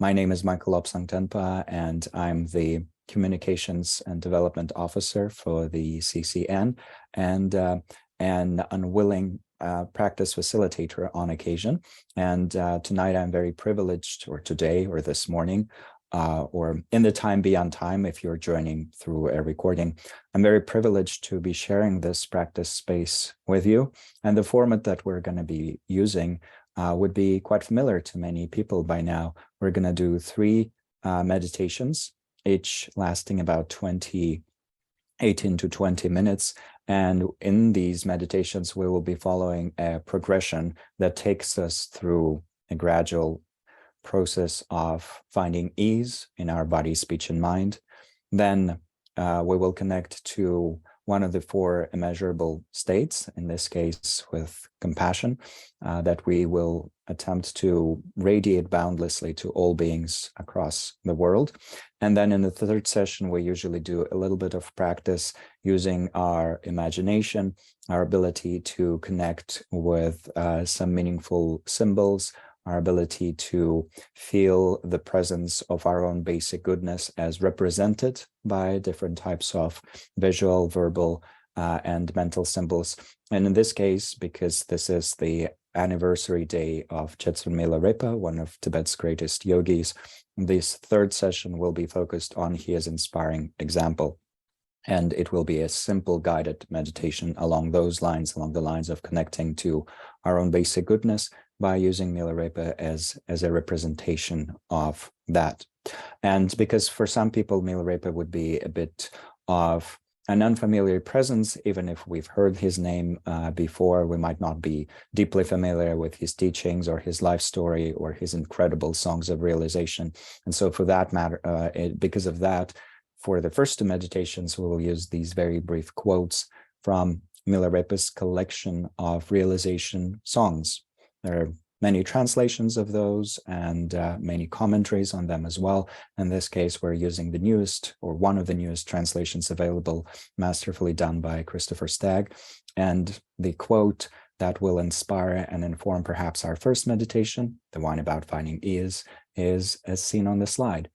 My name is Michael Lobsang Tenpa, and I'm the Communications and Development Officer for the CCN and an unwilling practice facilitator on occasion. And tonight I'm very privileged, or today, or this morning, or in the time beyond time, if you're joining through a recording, I'm very privileged to be sharing this practice space with you. And the format that we're going to be using would be quite familiar to many people by now. We're going to do 3 meditations, each lasting about 18 to 20 minutes. And in these meditations, we will be following a progression that takes us through a gradual process of finding ease in our body, speech, and mind. Then we will connect to one of the 4 immeasurable states, in this case with compassion, that we will attempt to radiate boundlessly to all beings across the world. And then in the 3rd session, we usually do a little bit of practice using our imagination, our ability to connect with some meaningful symbols, our ability to feel the presence of our own basic goodness as represented by different types of visual, verbal, and mental symbols. And in this case, because this is the anniversary day of Jetsun Milarepa, one of Tibet's greatest yogis, this 3rd session will be focused on his inspiring example. And it will be a simple guided meditation along those lines, along the lines of connecting to our own basic goodness by using Milarepa as a representation of that. And because for some people, Milarepa would be a bit of an unfamiliar presence, even if we've heard his name before, we might not be deeply familiar with his teachings or his life story or his incredible songs of realization. And so for that matter, because of that, for the first 2 meditations, we will use these very brief quotes from Milarepa's collection of realization songs. There are many translations of those and many commentaries on them as well. In this case, we're using the newest, or one of the newest translations available, masterfully done by Christopher Stagg. And the quote that will inspire and inform perhaps our first meditation, the one about finding ease, is as seen on the slide.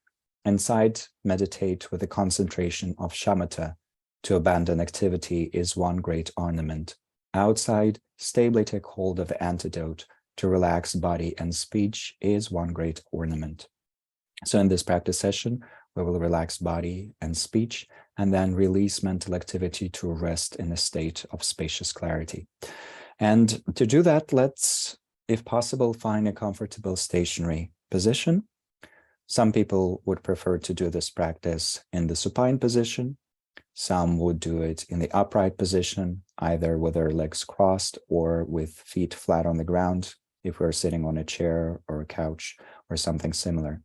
Inside, meditate with a concentration of shamatha. To abandon activity is one great ornament. Outside, stably take hold of the antidote. To relax body and speech is one great ornament. So in this practice session, we will relax body and speech, and then release mental activity to rest in a state of spacious clarity. And to do that, let's, if possible, find a comfortable stationary position. Some people would prefer to do this practice in the supine position. Some would do it in the upright position, either with their legs crossed or with feet flat on the ground, if we're sitting on a chair or a couch or something similar.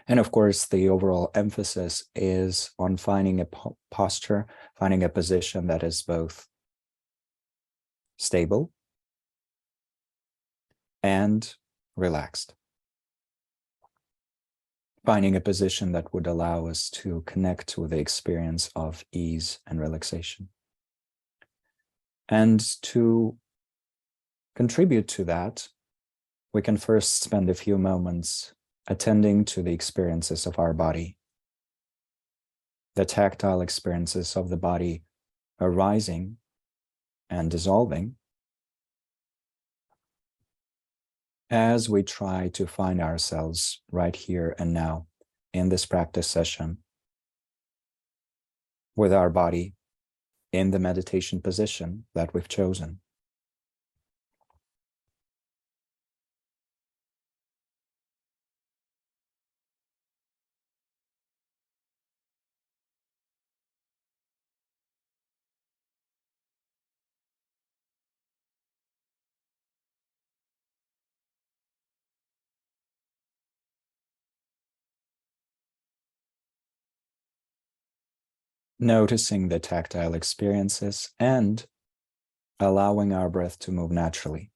And of course, the overall emphasis is on finding a posture, finding a position that is both stable and relaxed. Finding a position that would allow us to connect with the experience of ease and relaxation. And to contribute to that, we can first spend a few moments attending to the experiences of our body, the tactile experiences of the body arising and dissolving as we try to find ourselves right here and now in this practice session with our body in the meditation position that we've chosen. Noticing the tactile experiences and allowing our breath to move naturally.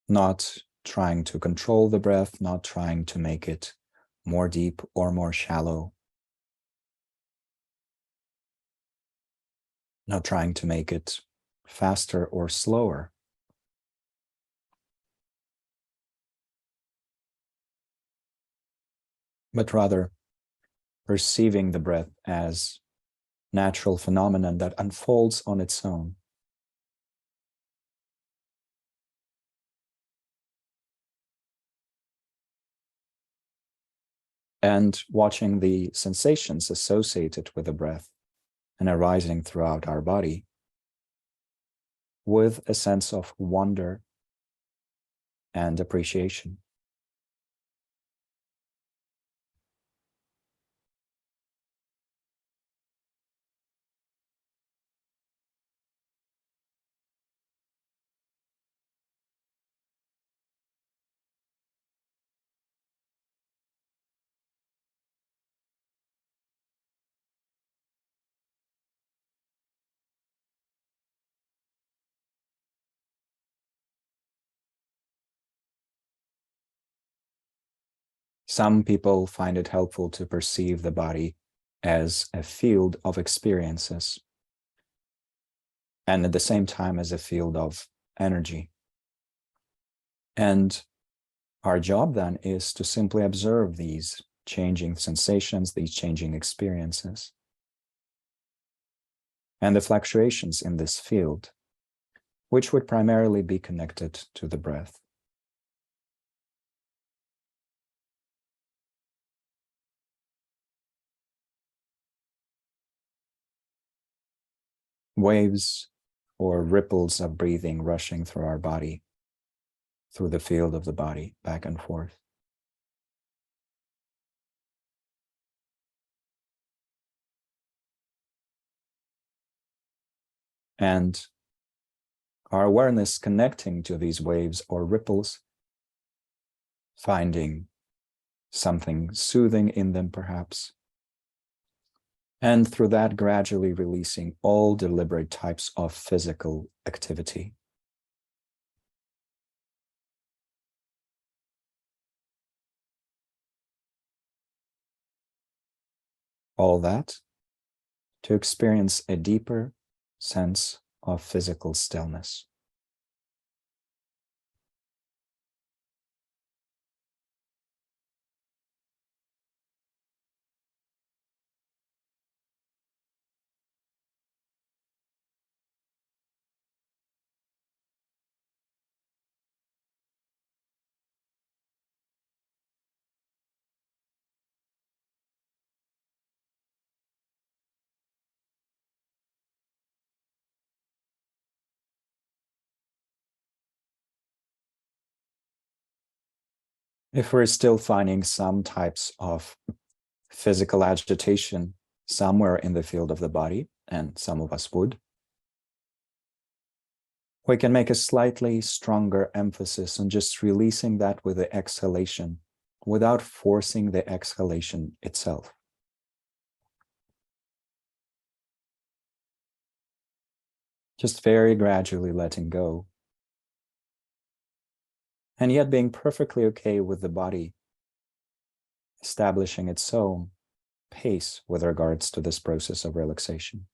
Not trying to control the breath, not trying to make it more deep or more shallow. Not trying to make it faster or slower, but rather perceiving the breath as natural phenomenon that unfolds on its own. And watching the sensations associated with the breath and arising throughout our body with a sense of wonder and appreciation. Some people find it helpful to perceive the body as a field of experiences and at the same time as a field of energy. And our job then is to simply observe these changing sensations, these changing experiences, and the fluctuations in this field, which would primarily be connected to the breath. Waves or ripples of breathing rushing through our body, through the field of the body, back and forth. And our awareness connecting to these waves or ripples, finding something soothing in them perhaps, and through that gradually releasing all deliberate types of physical activity. All that to experience a deeper sense of physical stillness. If we're still finding some types of physical agitation somewhere in the field of the body, and some of us would, we can make a slightly stronger emphasis on just releasing that with the exhalation without forcing the exhalation itself. Just very gradually letting go. And yet being perfectly okay with the body establishing its own pace with regards to this process of relaxation.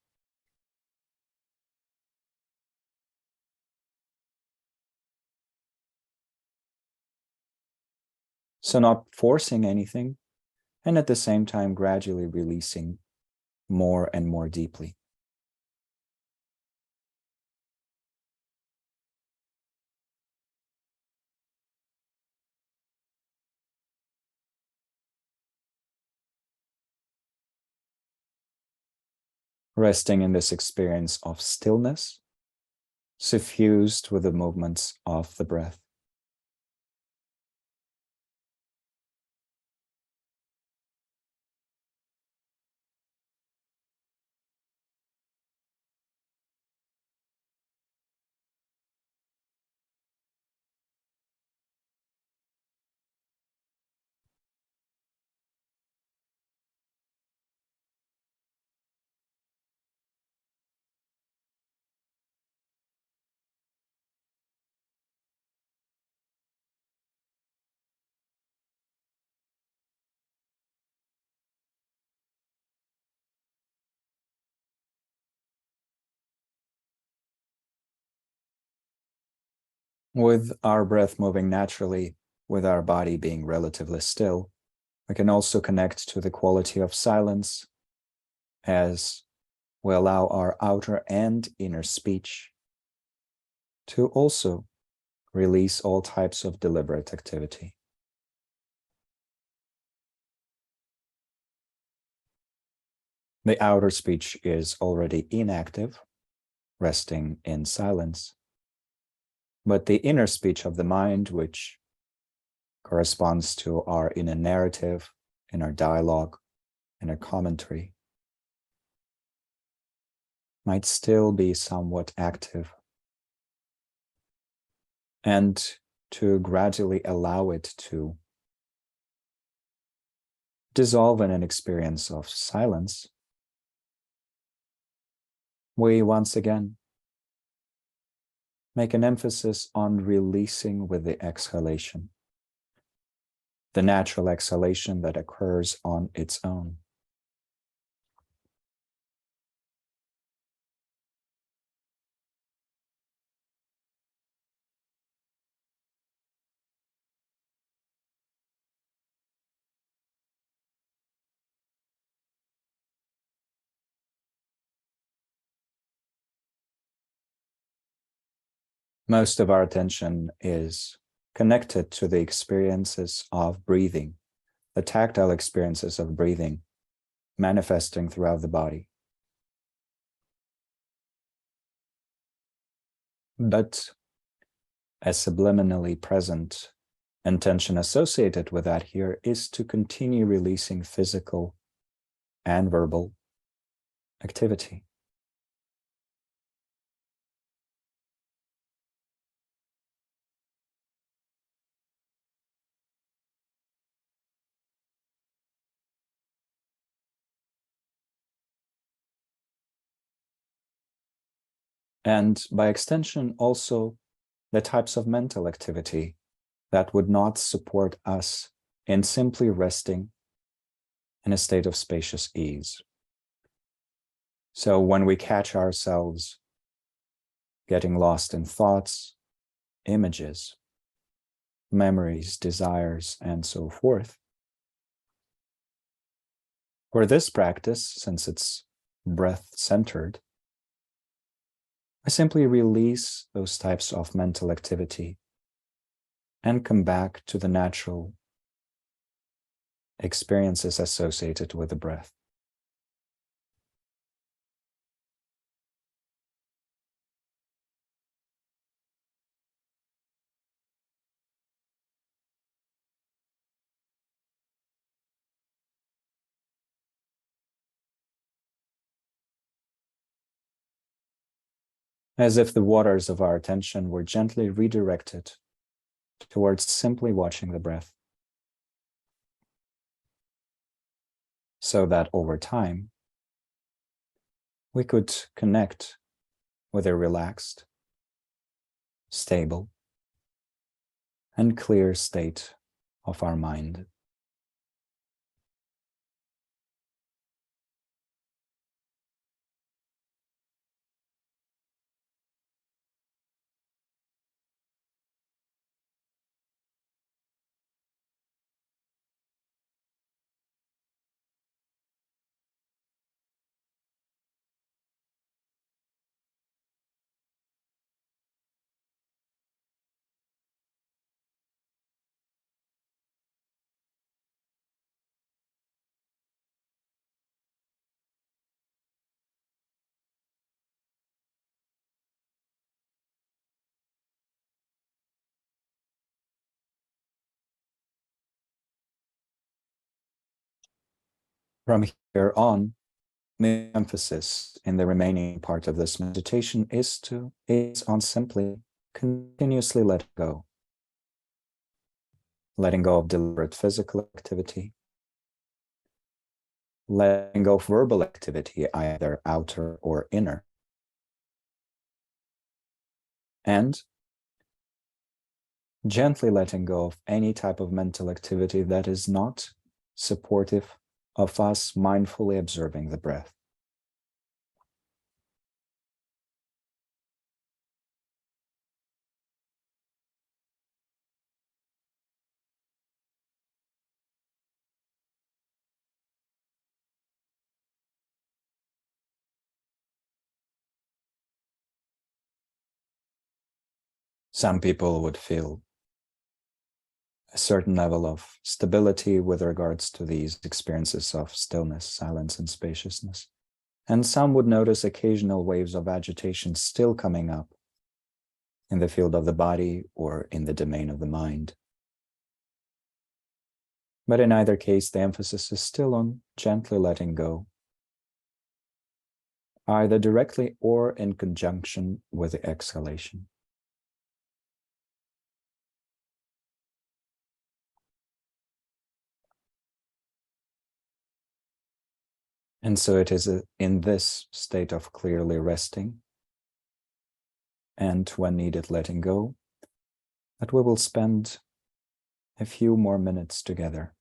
So not forcing anything, and at the same time gradually releasing more and more deeply. Resting in this experience of stillness, suffused with the movements of the breath. With our breath moving naturally, with our body being relatively still, We can also connect to the quality of silence as we allow our outer and inner speech to also release all types of deliberate activity. The outer speech is already inactive, resting in silence, but the inner speech of the mind, which corresponds to our inner narrative, inner dialogue, inner commentary, might still be somewhat active. And to gradually allow it to dissolve in an experience of silence, we once again make an emphasis on releasing with the exhalation, the natural exhalation that occurs on its own. Most of our attention is connected to the experiences of breathing, the tactile experiences of breathing manifesting throughout the body. But a subliminally present intention associated with that here is to continue releasing physical and verbal activity. And by extension, also the types of mental activity that would not support us in simply resting in a state of spacious ease. So when we catch ourselves getting lost in thoughts, images, memories, desires, and so forth, for this practice, since it's breath-centered, I simply release those types of mental activity and come back to the natural experiences associated with the breath. As if the waters of our attention were gently redirected towards simply watching the breath, so that over time, we could connect with a relaxed, stable, and clear state of our mind. From here on, the emphasis in the remaining part of this meditation is on simply continuously letting go of deliberate physical activity, letting go of verbal activity, either outer or inner, and gently letting go of any type of mental activity that is not supportive of us mindfully observing the breath. Some people would feel a certain level of stability with regards to these experiences of stillness, silence, and spaciousness. And some would notice occasional waves of agitation still coming up in the field of the body or in the domain of the mind. But in either case, the emphasis is still on gently letting go, either directly or in conjunction with the exhalation. And so it is in this state of clearly resting and, when needed, letting go, that we will spend a few more minutes together.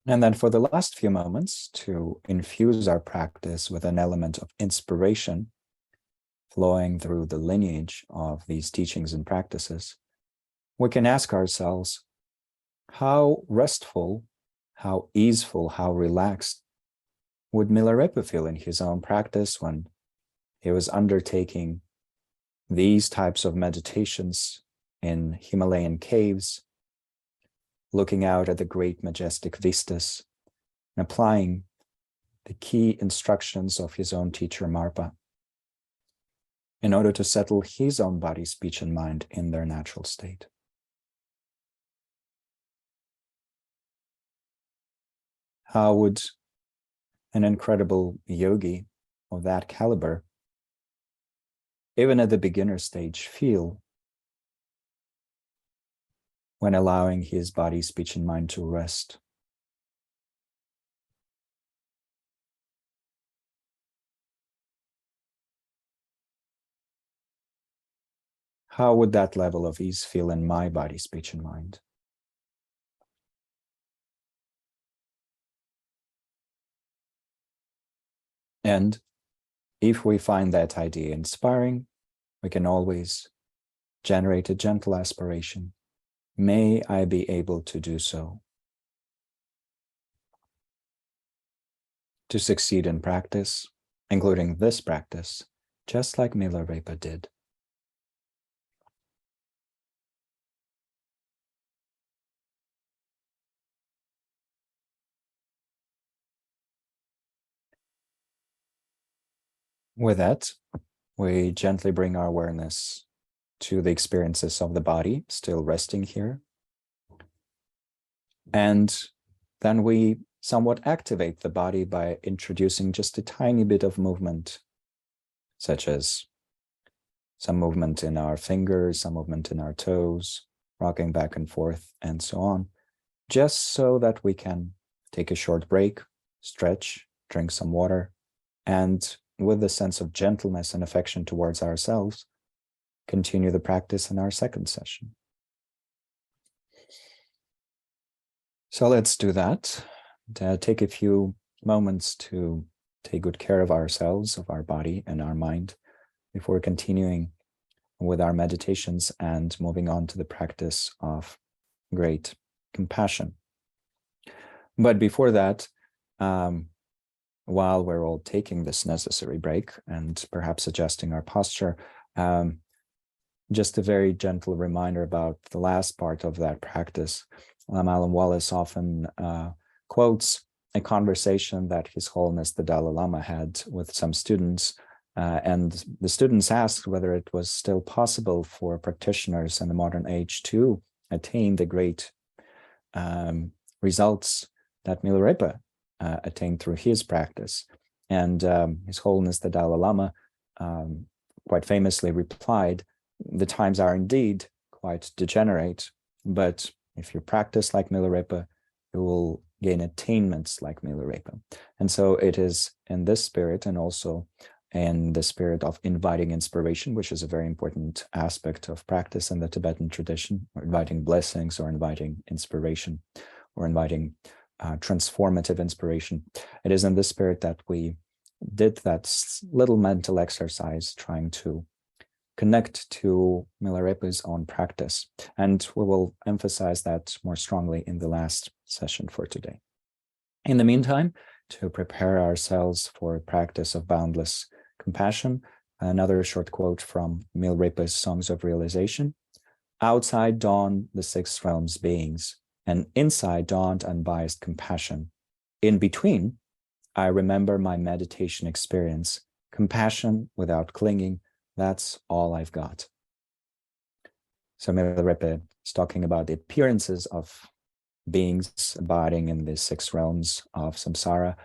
And then for the last few moments, to infuse our practice with an element of inspiration flowing through the lineage of these teachings and practices, we can ask ourselves, how restful, how easeful, how relaxed would Milarepa feel in his own practice when he was undertaking these types of meditations in Himalayan caves, looking out at the great majestic vistas and applying the key instructions of his own teacher Marpa in order to settle his own body, speech, and mind in their natural state. How would an incredible yogi of that caliber, even at the beginner stage, feel when allowing his body, speech, and mind to rest? How would that level of ease feel in my body, speech, and mind? And if we find that idea inspiring, we can always generate a gentle aspiration. May I be able to do so. To succeed in practice, including this practice, just like Milarepa did. With that, we gently bring our awareness to the experiences of the body, still resting here. And then we somewhat activate the body by introducing just a tiny bit of movement, such as some movement in our fingers, some movement in our toes, rocking back and forth, and so on, just so that we can take a short break, stretch, drink some water, and with a sense of gentleness and affection towards ourselves, continue the practice in our second session. So let's do that. Take a few moments to take good care of ourselves, of our body and our mind, before continuing with our meditations and moving on to the practice of great compassion. But before that, while we're all taking this necessary break and perhaps adjusting our posture, just a very gentle reminder about the last part of that practice. Alan Wallace often quotes a conversation that His Holiness the Dalai Lama had with some students And the students asked whether it was still possible for practitioners in the modern age to attain the great results that Milarepa attained through his practice. And His Holiness the Dalai Lama quite famously replied, "The times are indeed quite degenerate, but if you practice like Milarepa, you will gain attainments like Milarepa." And so it is in this spirit, and also in the spirit of inviting inspiration, which is a very important aspect of practice in the Tibetan tradition, or inviting blessings, or inviting inspiration, or inviting transformative inspiration. It is in this spirit that we did that little mental exercise trying to connect to Milarepa's own practice. And we will emphasize that more strongly in the last session for today. In the meantime, to prepare ourselves for a practice of boundless compassion, another short quote from Milarepa's Songs of Realization. "Outside dawn the six realms beings, and inside dawned unbiased compassion. In between, I remember my meditation experience, compassion without clinging, that's all I've got." So Milarepa is talking about the appearances of beings abiding in the six realms of samsara,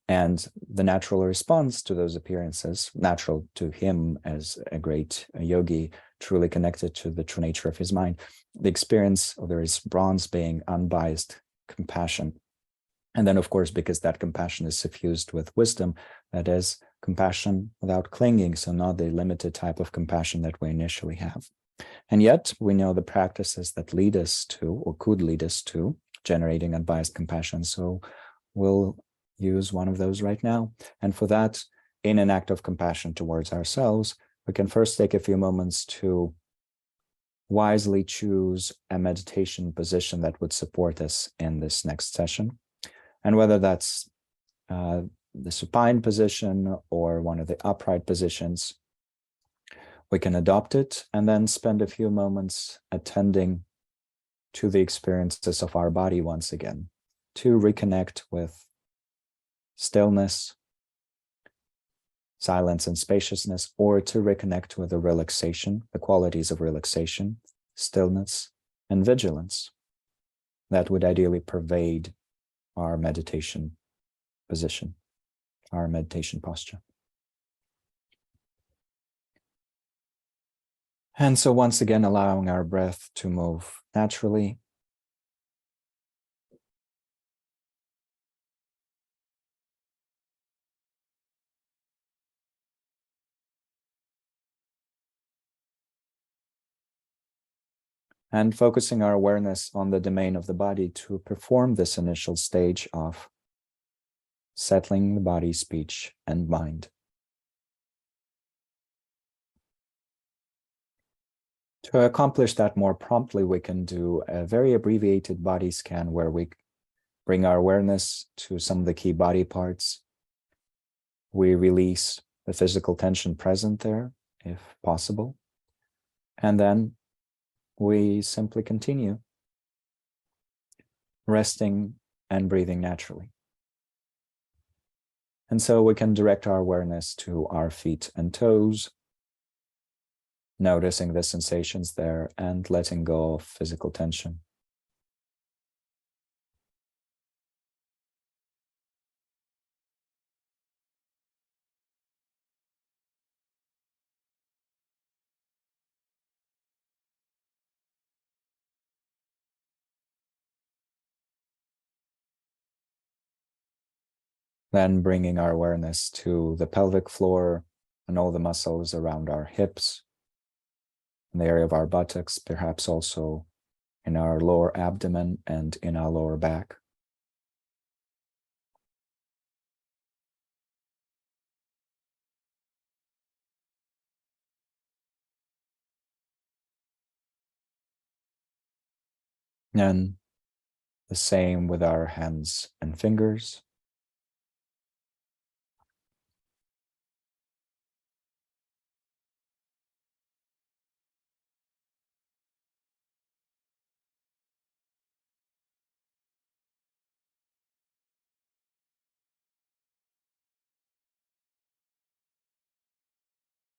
and the natural response to those appearances, natural to him as a great yogi, truly connected to the true nature of his mind, the experience of the response being unbiased compassion. And then, of course, because that compassion is suffused with wisdom, that is compassion without clinging, so not the limited type of compassion that we initially have. And yet, we know the practices that lead us to, or could lead us to, generating unbiased compassion. So we'll use one of those right now. And for that, in an act of compassion towards ourselves, we can first take a few moments to wisely choose a meditation position that would support us in this next session. And whether that's the supine position or one of the upright positions, we can adopt it and then spend a few moments attending to the experiences of our body once again, to reconnect with stillness, silence, and spaciousness, or to reconnect with the relaxation, the qualities of relaxation, stillness, and vigilance that would ideally pervade our meditation position, our meditation posture. And so once again, allowing our breath to move naturally. And focusing our awareness on the domain of the body to perform this initial stage of settling the body, speech, and mind. To accomplish that more promptly, we can do a very abbreviated body scan where we bring our awareness to some of the key body parts. We release the physical tension present there, if possible. And then we simply continue resting and breathing naturally. And so we can direct our awareness to our feet and toes, noticing the sensations there and letting go of physical tension. Then bringing our awareness to the pelvic floor and all the muscles around our hips, in the area of our buttocks, perhaps also in our lower abdomen and in our lower back. And the same with our hands and fingers.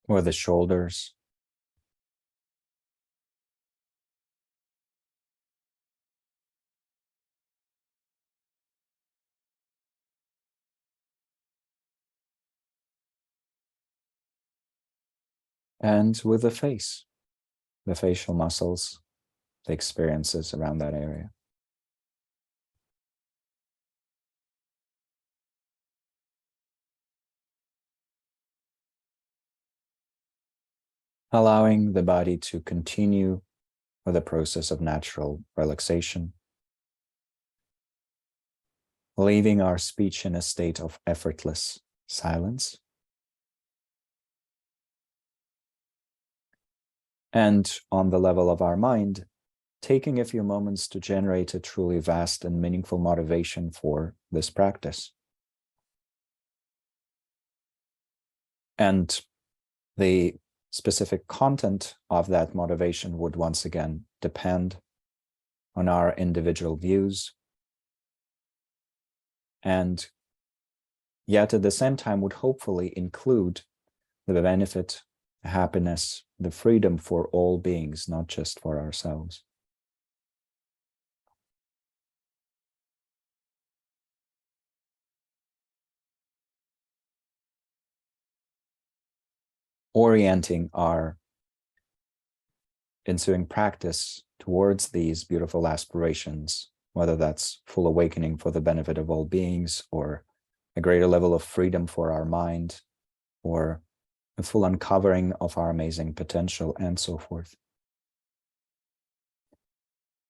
or the shoulders. And with the face, the facial muscles, the experiences around that area. Allowing the body to continue with the process of natural relaxation, leaving our speech in a state of effortless silence. And on the level of our mind, taking a few moments to generate a truly vast and meaningful motivation for this practice. And the specific content of that motivation would once again depend on our individual views, and yet at the same time would hopefully include the benefit, the happiness, the freedom for all beings, not just for ourselves. Orienting our ensuing practice towards these beautiful aspirations, whether that's full awakening for the benefit of all beings, or a greater level of freedom for our mind, or a full uncovering of our amazing potential, and so forth.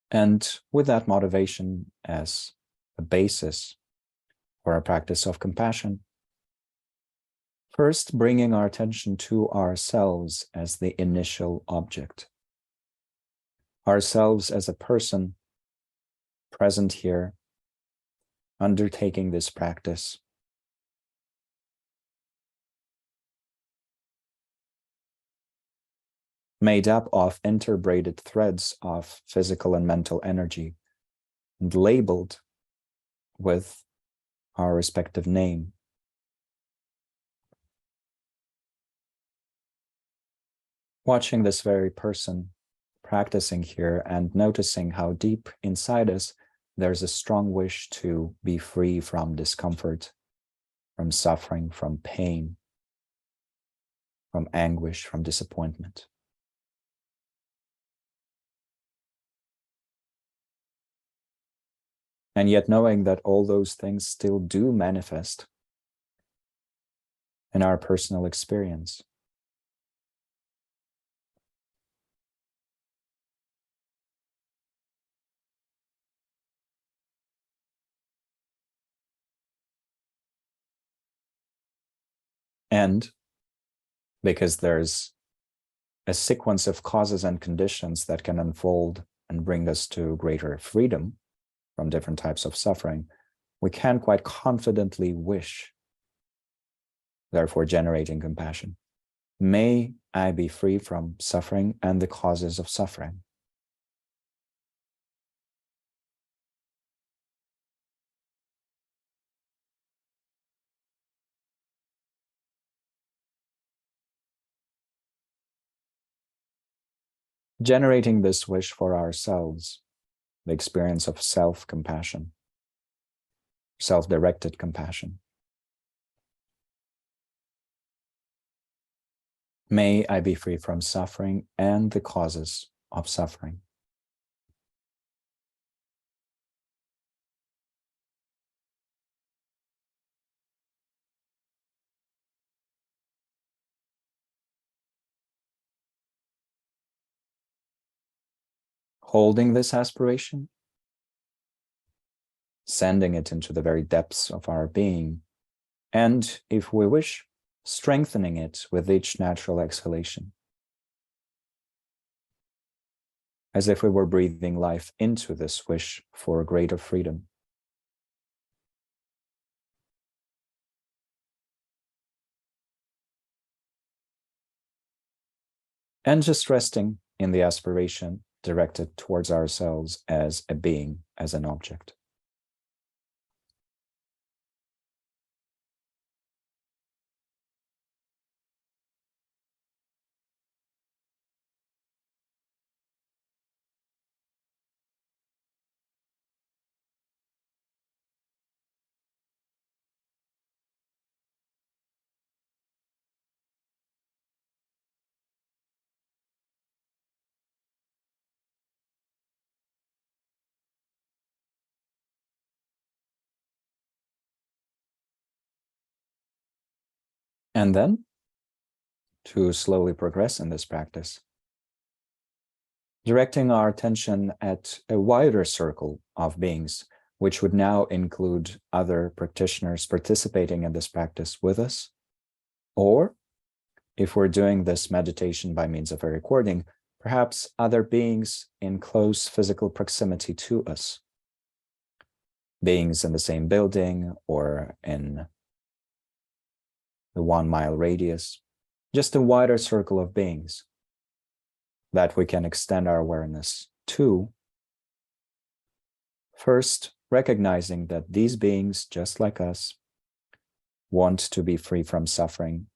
And with that motivation as a basis for our practice of compassion, first bringing our attention to ourselves as the initial object. Ourselves as a person present here, undertaking this practice. Made up of interbraided threads of physical and mental energy, and labeled with our respective name. Watching this very person practicing here and noticing how deep inside us there's a strong wish to be free from discomfort, from suffering, from pain, from anguish, from disappointment. And yet knowing that all those things still do manifest in our personal experience. And because there's a sequence of causes and conditions that can unfold and bring us to greater freedom from different types of suffering, we can quite confidently wish, therefore generating compassion. May I be free from suffering and the causes of suffering. Generating this wish for ourselves, the experience of self-compassion, self-directed compassion. May I be free from suffering and the causes of suffering. Holding this aspiration, sending it into the very depths of our being, and, if we wish, strengthening it with each natural exhalation, as if we were breathing life into this wish for greater freedom. And just resting in the aspiration directed towards ourselves as a being, as an object. And then to slowly progress in this practice, directing our attention at a wider circle of beings, which would now include other practitioners participating in this practice with us, or if we're doing this meditation by means of a recording, perhaps other beings in close physical proximity to us, beings in the same building or in the 1 mile radius, just a wider circle of beings that we can extend our awareness to. First, recognizing that these beings, just like us, want to be free from suffering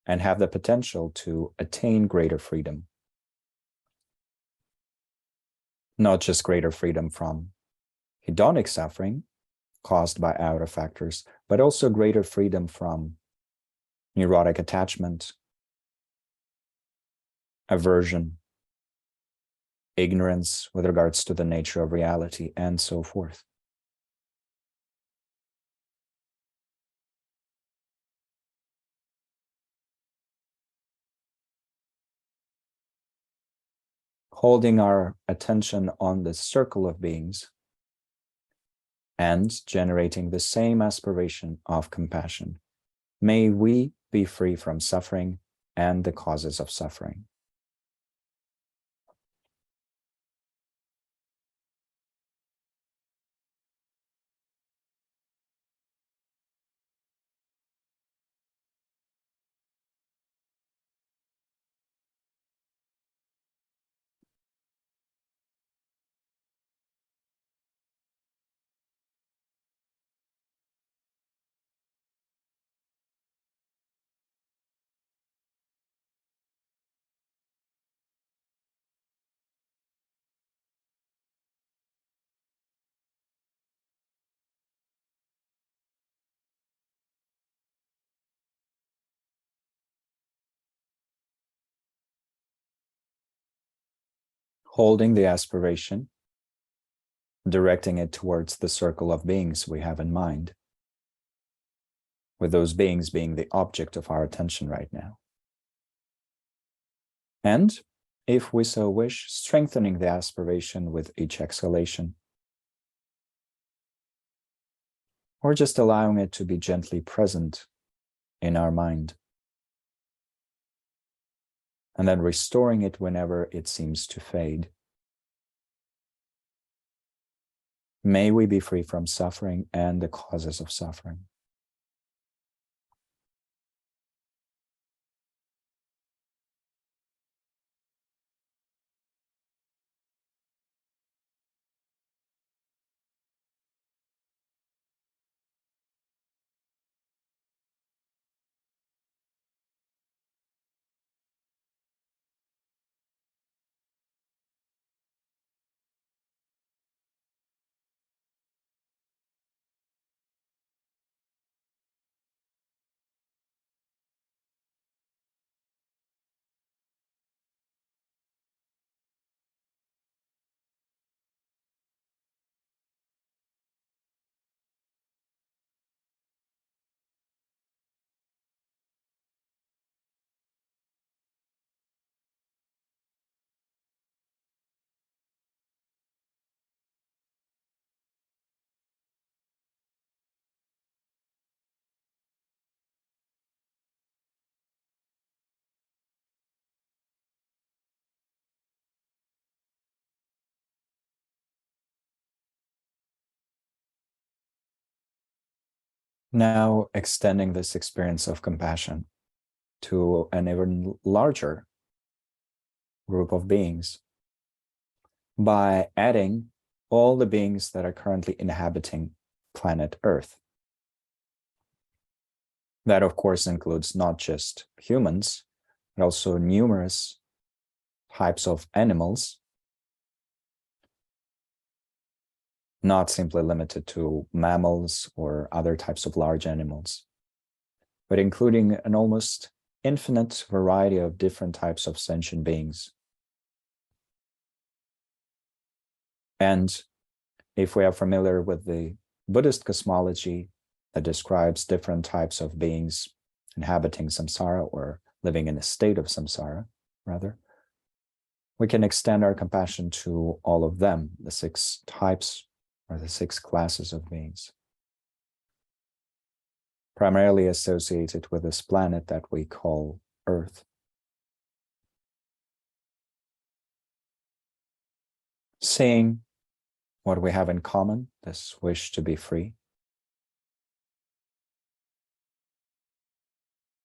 and have the potential to attain greater freedom. Not just greater freedom from hedonic suffering caused by outer factors, but also greater freedom from neurotic attachment, aversion, ignorance with regards to the nature of reality, and so forth. Holding our attention on the circle of beings and generating the same aspiration of compassion. May we be free from suffering and the causes of suffering. Holding the aspiration, directing it towards the circle of beings we have in mind, with those beings being the object of our attention right now. And, if we so wish, strengthening the aspiration with each exhalation, or just allowing it to be gently present in our mind, and then restoring it whenever it seems to fade. May we be free from suffering and the causes of suffering. Now, extending this experience of compassion to an even larger group of beings by adding all the beings that are currently inhabiting planet Earth. That, of course, includes not just humans, but also numerous types of animals, not simply limited to mammals or other types of large animals, but including an almost infinite variety of different types of sentient beings. And if we are familiar with the Buddhist cosmology, that describes different types of beings inhabiting samsara or living in a state of samsara, rather, we can extend our compassion to all of them, the 6 types or the 6 classes of beings, primarily associated with this planet that we call Earth. Seeing what we have in common, this wish to be free,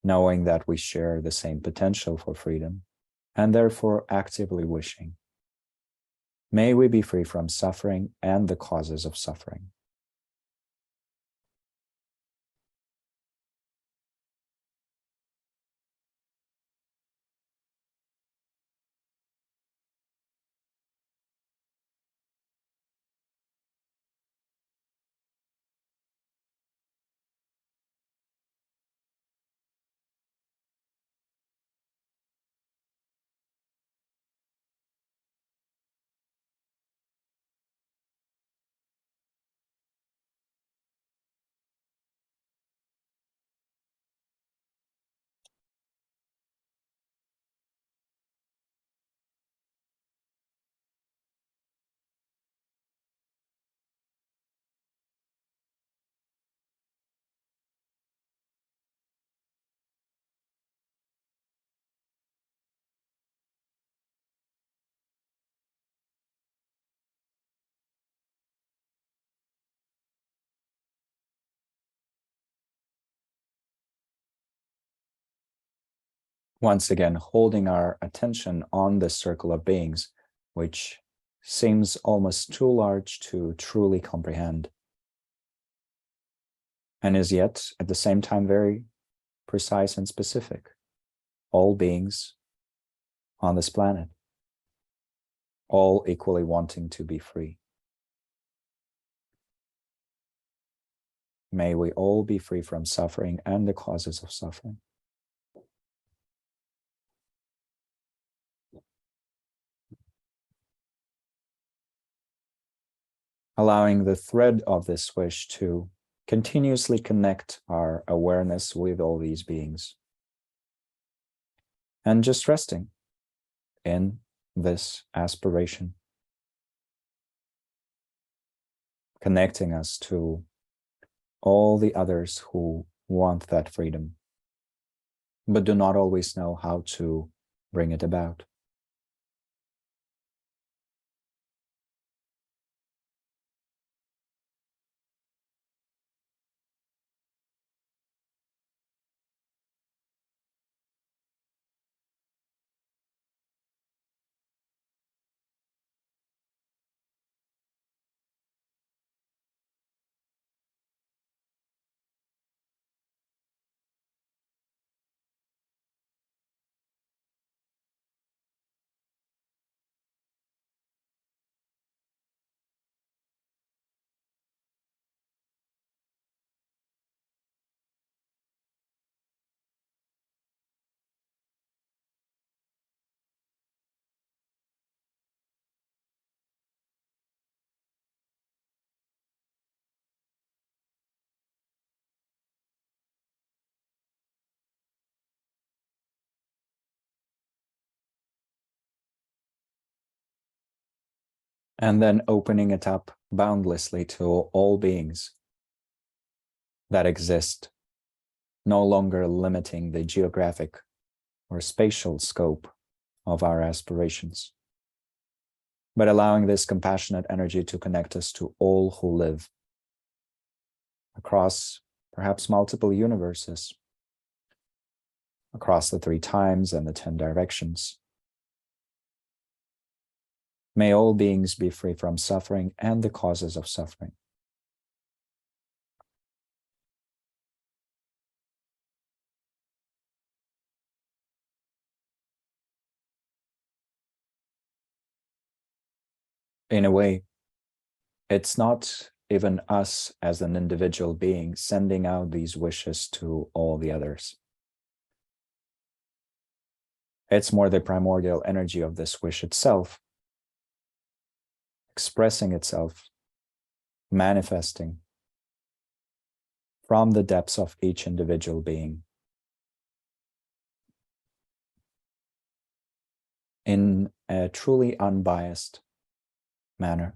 knowing that we share the same potential for freedom, and therefore actively wishing, may we be free from suffering and the causes of suffering. Once again, holding our attention on this circle of beings, which seems almost too large to truly comprehend, and is yet at the same time very precise and specific. All beings on this planet, all equally wanting to be free. May we all be free from suffering and the causes of suffering. Allowing the thread of this wish to continuously connect our awareness with all these beings. And just resting in this aspiration, connecting us to all the others who want that freedom, but do not always know how to bring it about. And then opening it up boundlessly to all beings that exist, no longer limiting the geographic or spatial scope of our aspirations, but allowing this compassionate energy to connect us to all who live across perhaps multiple universes, across the 3 times and the 10 directions. May all beings be free from suffering and the causes of suffering. In a way, it's not even us as an individual being sending out these wishes to all the others. It's more the primordial energy of this wish itself, expressing itself, manifesting from the depths of each individual being in a truly unbiased manner.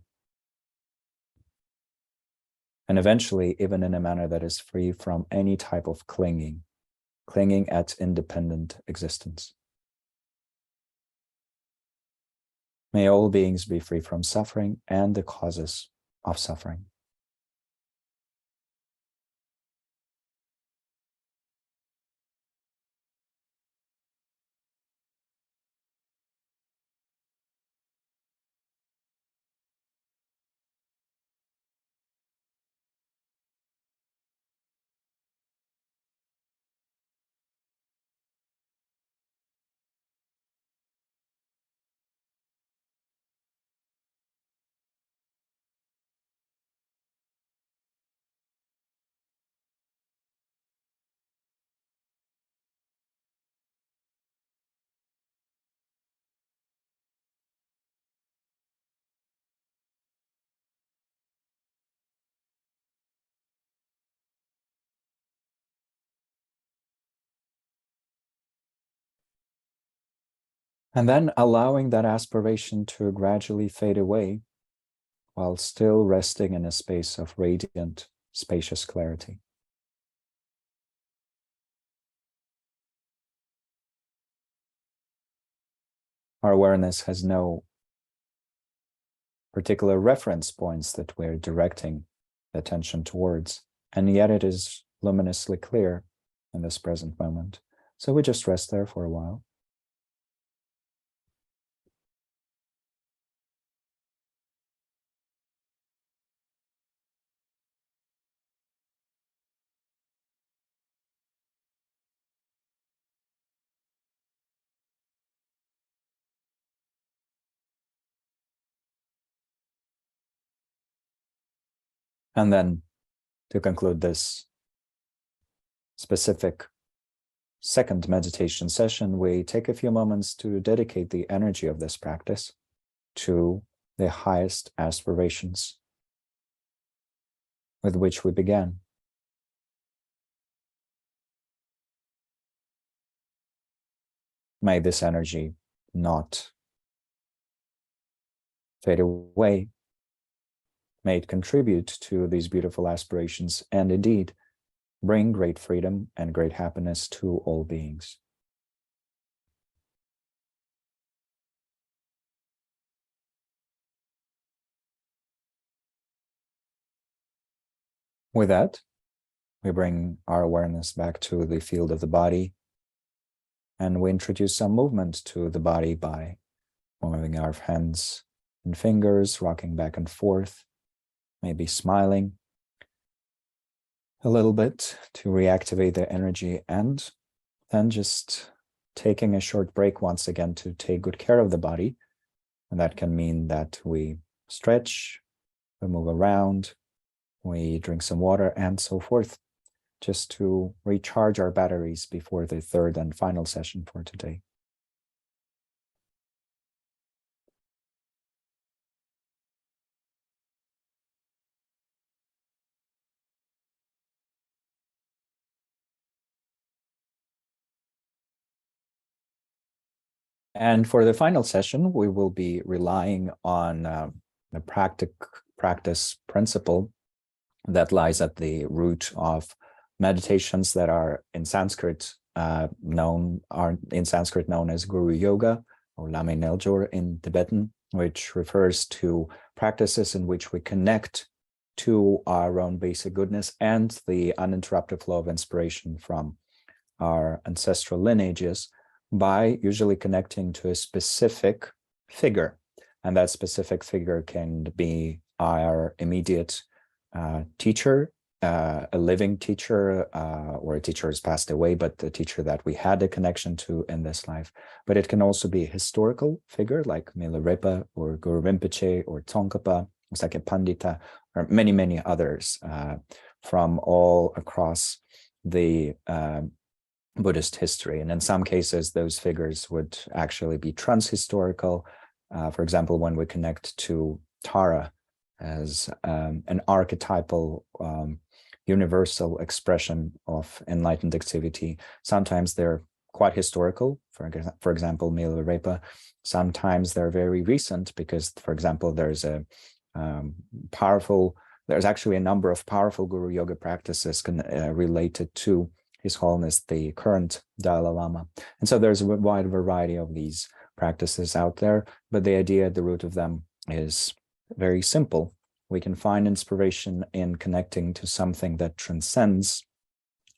And eventually, even in a manner that is free from any type of clinging at independent existence. May all beings be free from suffering and the causes of suffering. And then allowing that aspiration to gradually fade away while still resting in a space of radiant, spacious clarity. Our awareness has no particular reference points that we're directing attention towards, and yet it is luminously clear in this present moment. So we just rest there for a while. And then to conclude this specific second meditation session, we take a few moments to dedicate the energy of this practice to the highest aspirations with which we began. May this energy not fade away. May it contribute to these beautiful aspirations and indeed bring great freedom and great happiness to all beings. With that, we bring our awareness back to the field of the body, and we introduce some movement to the body by moving our hands and fingers, rocking back and forth, maybe smiling a little bit to reactivate the energy, and then just taking a short break once again to take good care of the body. And that can mean that we stretch, we move around, we drink some water, and so forth, just to recharge our batteries before the third and final session for today. And for the final session, we will be relying on the practice principle that lies at the root of meditations that are in Sanskrit known as Guru Yoga or Lame Neljor in Tibetan, which refers to practices in which we connect to our own basic goodness and the uninterrupted flow of inspiration from our ancestral lineages by usually connecting to a specific figure. And that specific figure can be our immediate teacher, a living teacher, or a teacher who's passed away, but the teacher that we had a connection to in this life. But it can also be a historical figure like Milarepa or Guru Rinpoche or Tsongkhapa, Sake Pandita, or many, many others from all across the Buddhist history. And in some cases, those figures would actually be transhistorical. For example, when we connect to Tara as an archetypal universal expression of enlightened activity. Sometimes they're quite historical, for example, Milarepa. Sometimes they're very recent because, for example, there's actually a number of powerful Guru Yoga practices related to His Holiness, the current Dalai Lama. And so there's a wide variety of these practices out there, but the idea at the root of them is very simple. We can find inspiration in connecting to something that transcends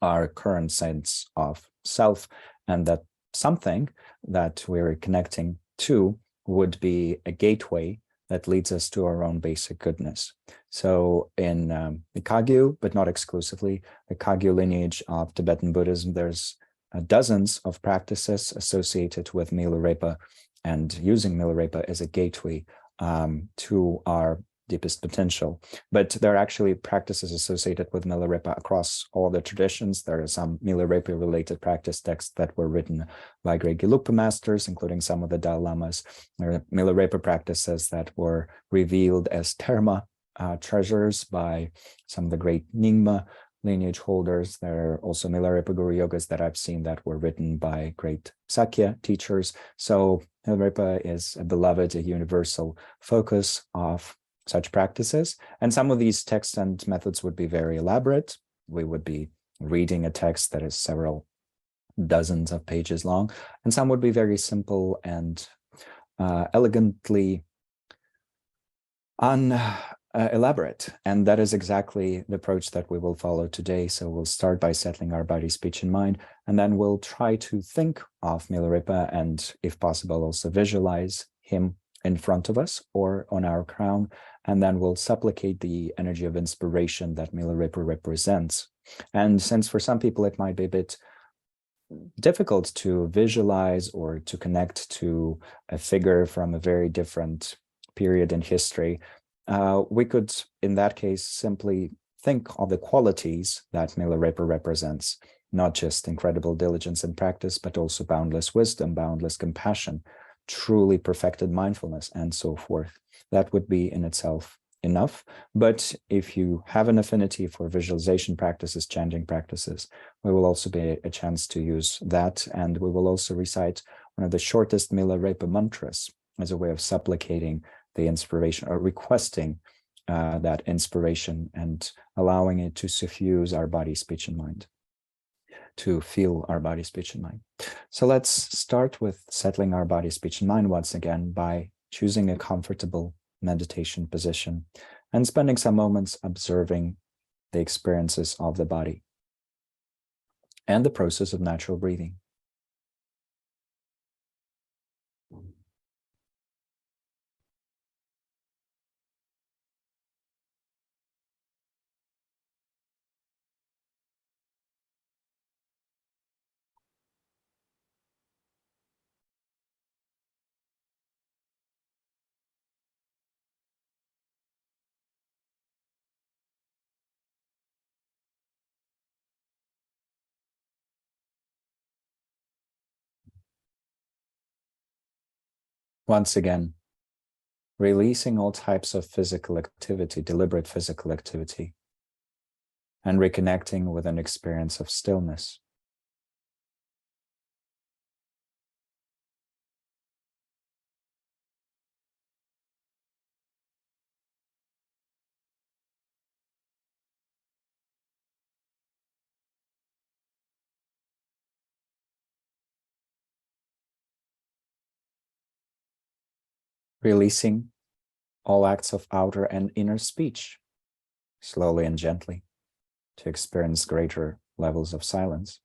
our current sense of self, and that something that we're connecting to would be a gateway that leads us to our own basic goodness. So in the Kagyu, but not exclusively, the Kagyu lineage of Tibetan Buddhism, there's dozens of practices associated with Milarepa, and using Milarepa as a gateway to our deepest potential. But there are actually practices associated with Milarepa across all the traditions. There are some Milarepa related practice texts that were written by great Gelugpa masters, including some of the Dalai Lamas. There are Milarepa practices that were revealed as Terma treasures by some of the great Nyingma lineage holders. There are also Milarepa Guru Yogas that I've seen that were written by great Sakya teachers. So Milarepa is a beloved, a universal focus of such practices. And some of these texts and methods would be very elaborate. We would be reading a text that is several dozens of pages long, and some would be very simple and elegantly elaborate. And that is exactly the approach that we will follow today. So we'll start by settling our body, speech, and mind, and then we'll try to think of Milarepa and, if possible, also visualize him in front of us or on our crown, and then we'll supplicate the energy of inspiration that Milarepa represents. And since for some people it might be a bit difficult to visualize or to connect to a figure from a very different period in history, we could, in that case, simply think of the qualities that Milarepa represents, not just incredible diligence and practice, but also boundless wisdom, boundless compassion, truly perfected mindfulness, and so forth. That would be in itself enough. But if you have an affinity for visualization practices, chanting practices, we will also be a chance to use that. And we will also recite one of the shortest Milarepa mantras as a way of supplicating the inspiration or requesting that inspiration and allowing it to suffuse our body, speech, and mind, to feel our body, speech, and mind. So let's start with settling our body, speech, and mind once again by choosing a comfortable meditation position and spending some moments observing the experiences of the body and the process of natural breathing. Once again, releasing all types of physical activity, deliberate physical activity, and reconnecting with an experience of stillness. Releasing all acts of outer and inner speech, slowly and gently, to experience greater levels of silence.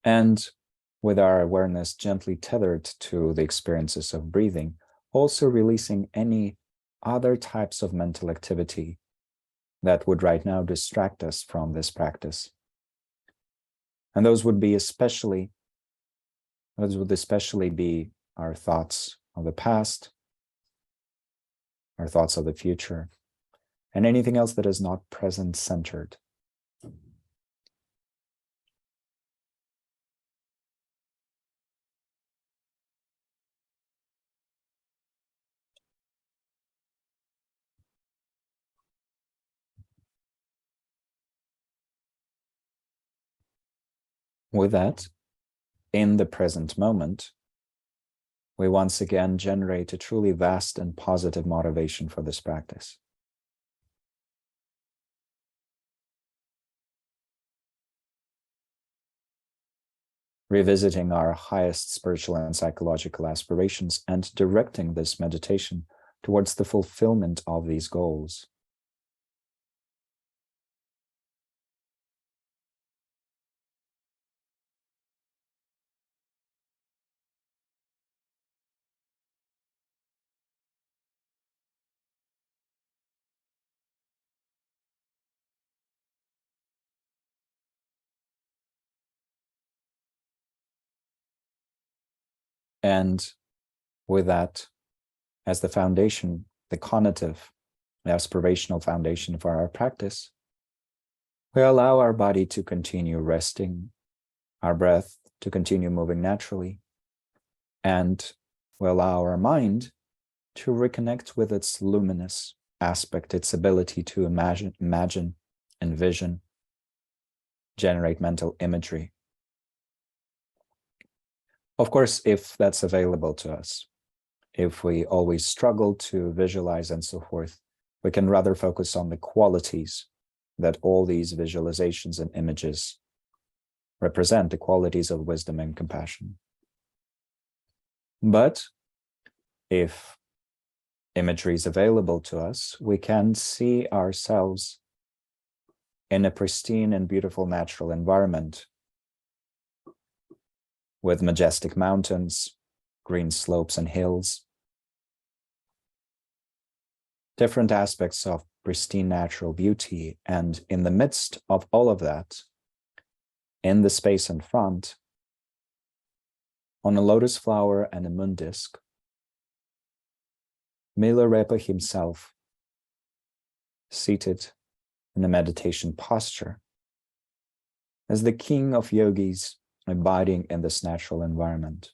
And with our awareness gently tethered to the experiences of breathing, also releasing any other types of mental activity that would right now distract us from this practice. And those would especially be our thoughts of the past, our thoughts of the future, and anything else that is not present-centered. With that, in the present moment, we once again generate a truly vast and positive motivation for this practice. Revisiting our highest spiritual and psychological aspirations and directing this meditation towards the fulfillment of these goals. And with that as the foundation, the cognitive, the aspirational foundation for our practice, we allow our body to continue resting, our breath to continue moving naturally, and we allow our mind to reconnect with its luminous aspect, its ability to imagine, envision, generate mental imagery. Of course, if that's available to us, if we always struggle to visualize and so forth, we can rather focus on the qualities that all these visualizations and images represent, the qualities of wisdom and compassion. But if imagery is available to us, we can see ourselves in a pristine and beautiful natural environment with majestic mountains, green slopes and hills, different aspects of pristine natural beauty. And in the midst of all of that, in the space in front, on a lotus flower and a moon disk, Milarepa himself, seated in a meditation posture, as the king of yogis abiding in this natural environment.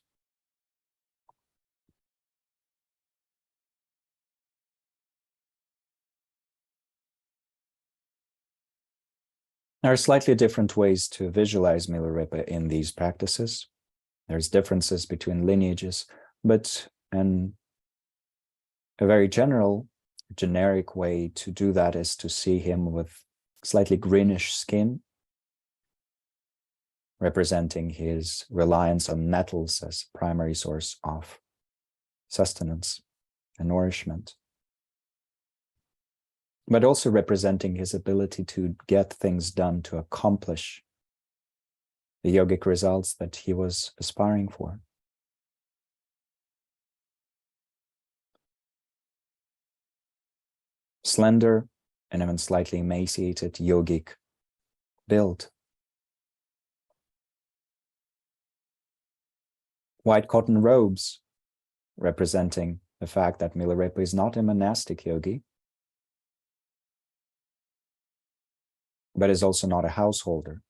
There are slightly different ways to visualize Milarepa in these practices. There's differences between lineages, but a very generic way to do that is to see him with slightly greenish skin, representing his reliance on metals as primary source of sustenance and nourishment, but also representing his ability to get things done, to accomplish the yogic results that he was aspiring for. Slender and even slightly emaciated yogic build. White cotton robes, representing the fact that Milarepa is not a monastic yogi, but is also not a householder.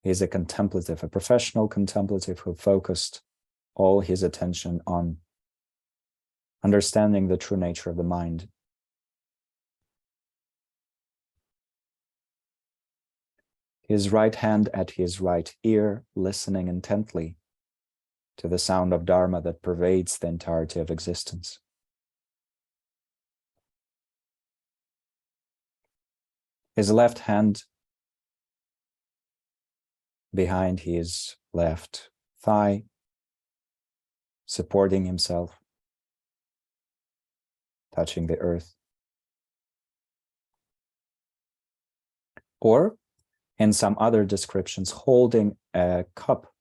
He is a contemplative, a professional contemplative who focused all his attention on understanding the true nature of the mind. His right hand at his right ear, listening intently to the sound of Dharma that pervades the entirety of existence. His left hand behind his left thigh, supporting himself, touching the earth. Or, in some other descriptions, holding a cup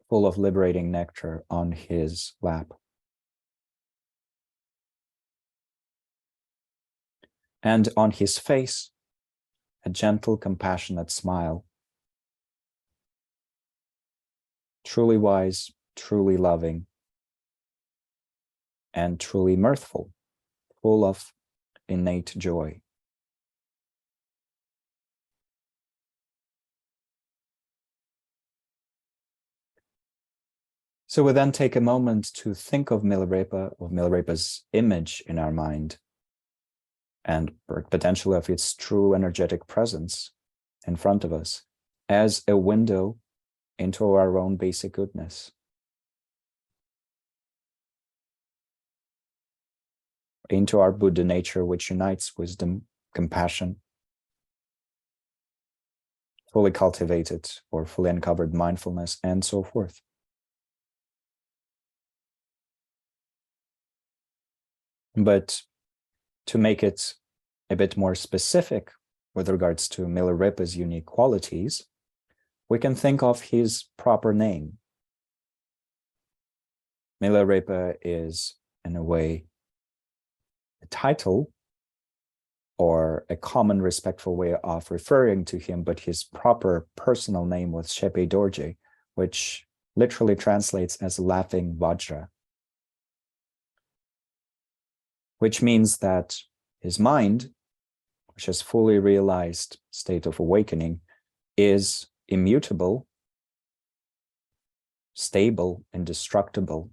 full of liberating nectar on his lap. And on his face, a gentle, compassionate smile, truly wise, truly loving, and truly mirthful, full of innate joy. So we then take a moment to think of Milarepa's image in our mind, and potentially of its true energetic presence in front of us as a window into our own basic goodness, into our Buddha nature, which unites wisdom, compassion, fully cultivated or fully uncovered mindfulness, and so forth. But to make it a bit more specific with regards to Milarepa's unique qualities, we can think of his proper name. Milarepa is, in a way, a title or a common respectful way of referring to him, but his proper personal name was Shepe Dorje, which literally translates as laughing Vajra, which means that his mind, which has fully realized state of awakening, is immutable, stable, indestructible,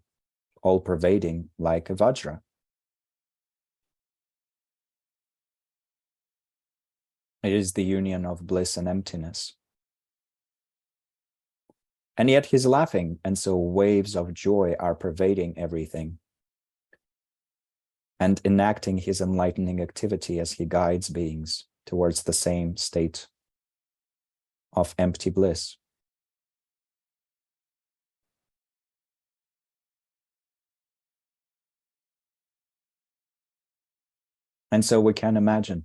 all-pervading like a Vajra. It is the union of bliss and emptiness. And yet he's laughing, and so waves of joy are pervading everything and enacting his enlightening activity as he guides beings towards the same state of empty bliss. And so we can imagine,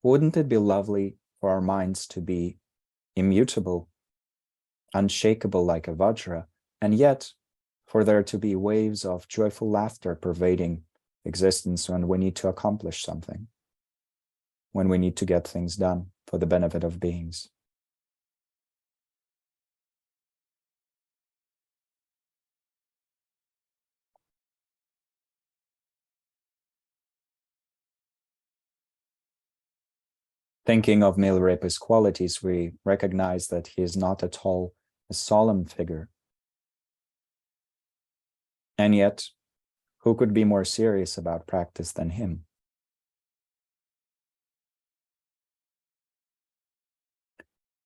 wouldn't it be lovely for our minds to be immutable, unshakable like a Vajra, and yet for there to be waves of joyful laughter pervading existence when we need to accomplish something, when we need to get things done for the benefit of beings. Thinking of Milarepa's qualities, we recognize that he is not at all a solemn figure. And yet, who could be more serious about practice than him?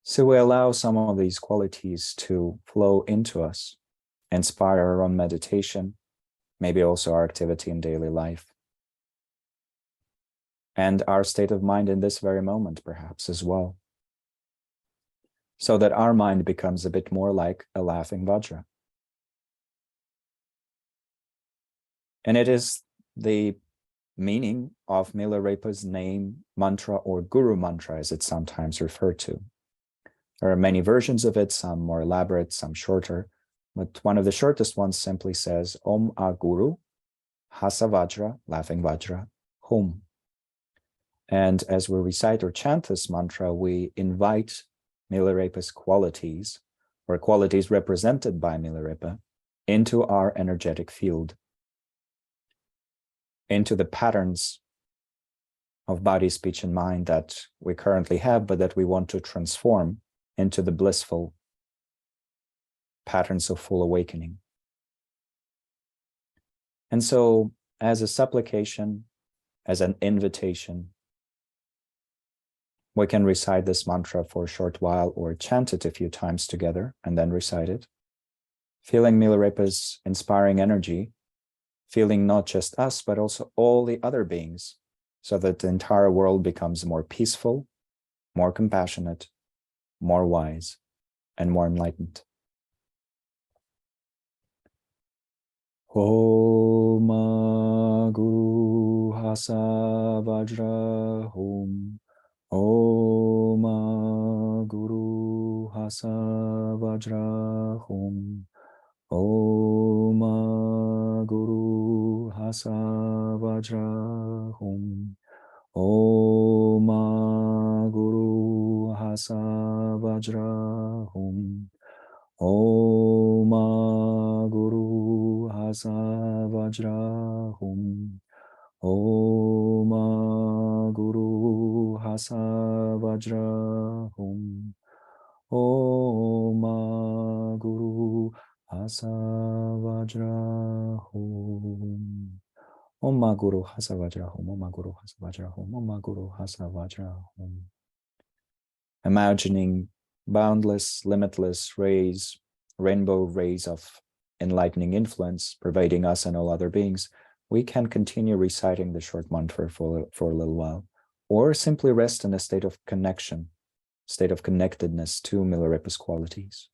So we allow some of these qualities to flow into us, inspire our own meditation, maybe also our activity in daily life, and our state of mind in this very moment, perhaps, as well, so that our mind becomes a bit more like a laughing Vajra. And it is the meaning of Milarepa's name, mantra, or guru mantra, as it's sometimes referred to. There are many versions of it, some more elaborate, some shorter, but one of the shortest ones simply says, Om A Guru, Hasa Vajra, laughing Vajra, Hum. And as we recite or chant this mantra, we invite Milarepa's qualities, or qualities represented by Milarepa, into our energetic field, into the patterns of body, speech, and mind that we currently have, but that we want to transform into the blissful patterns of full awakening. And so, as a supplication, as an invitation, we can recite this mantra for a short while or chant it a few times together and then recite it, feeling Milarepa's inspiring energy, feeling not just us, but also all the other beings, so that the entire world becomes more peaceful, more compassionate, more wise, and more enlightened. Om Guru Hasa Vajra Hum. Om Guru Hasa Vajra Hum. Om Guru Hasa Vajra Hum. Om Guru Vajrahum. Om Guru Hasa Vajrahum. Om Guru Hasa Vajrahum. Om Guru Hasa Vajrahum. Om Guru Hasa Vajrahum. Om Guru Hasa Vajrahum. Om Guru Hasa Vajrahum. Imagining boundless, limitless rays, rainbow rays of enlightening influence pervading us and all other beings, we can continue reciting the short mantra for a little while, or simply rest in a state of connection, state of connectedness to Milarepa's qualities.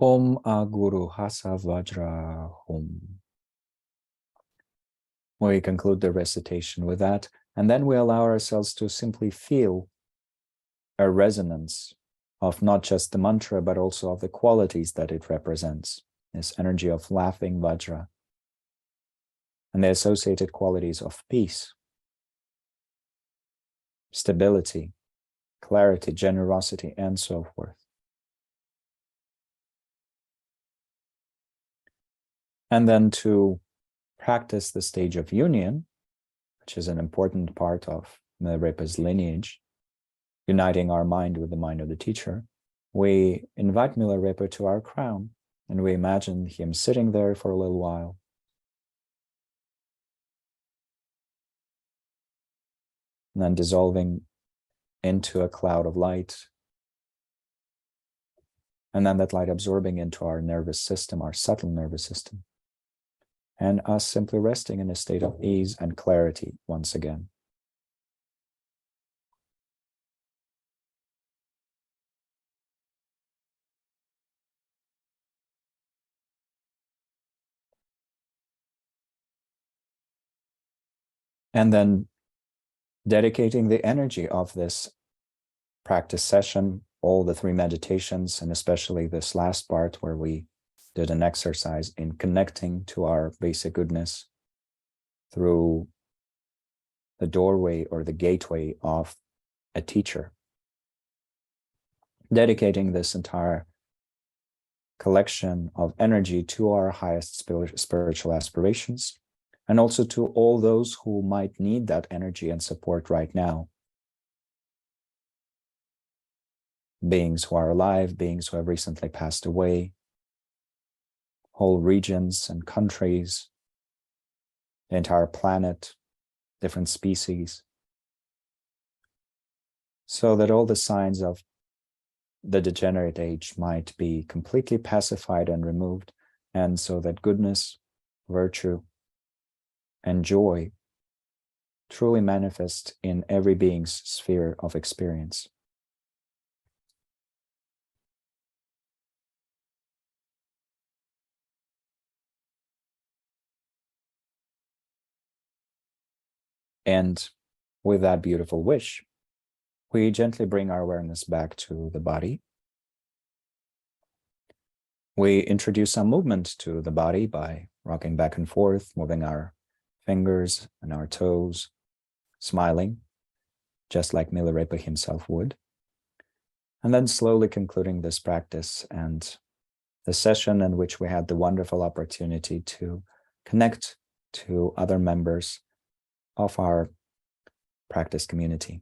Om Guru Hasa Vajrahum. We conclude the recitation with that, and then we allow ourselves to simply feel a resonance of not just the mantra, but also of the qualities that it represents. This energy of laughing Vajra and the associated qualities of peace, stability, clarity, generosity, and so forth. And then to practice the stage of union, which is an important part of Milarepa's lineage, uniting our mind with the mind of the teacher, we invite Milarepa to our crown, and we imagine him sitting there for a little while. And then dissolving into a cloud of light. And then that light absorbing into our nervous system, our subtle nervous system. And us simply resting in a state of ease and clarity once again. And then dedicating the energy of this practice session, all the 3 meditations, and especially this last part where we did an exercise in connecting to our basic goodness through the doorway or the gateway of a teacher. Dedicating this entire collection of energy to our highest spiritual aspirations, and also to all those who might need that energy and support right now. Beings who are alive, beings who have recently passed away, whole regions and countries, the entire planet, different species, so that all the signs of the degenerate age might be completely pacified and removed, and so that goodness, virtue, and joy truly manifest in every being's sphere of experience. And with that beautiful wish, we gently bring our awareness back to the body. We introduce some movement to the body by rocking back and forth, moving our fingers and our toes, smiling, just like Milarepa himself would. And then slowly concluding this practice and the session in which we had the wonderful opportunity to connect to other members of our practice community.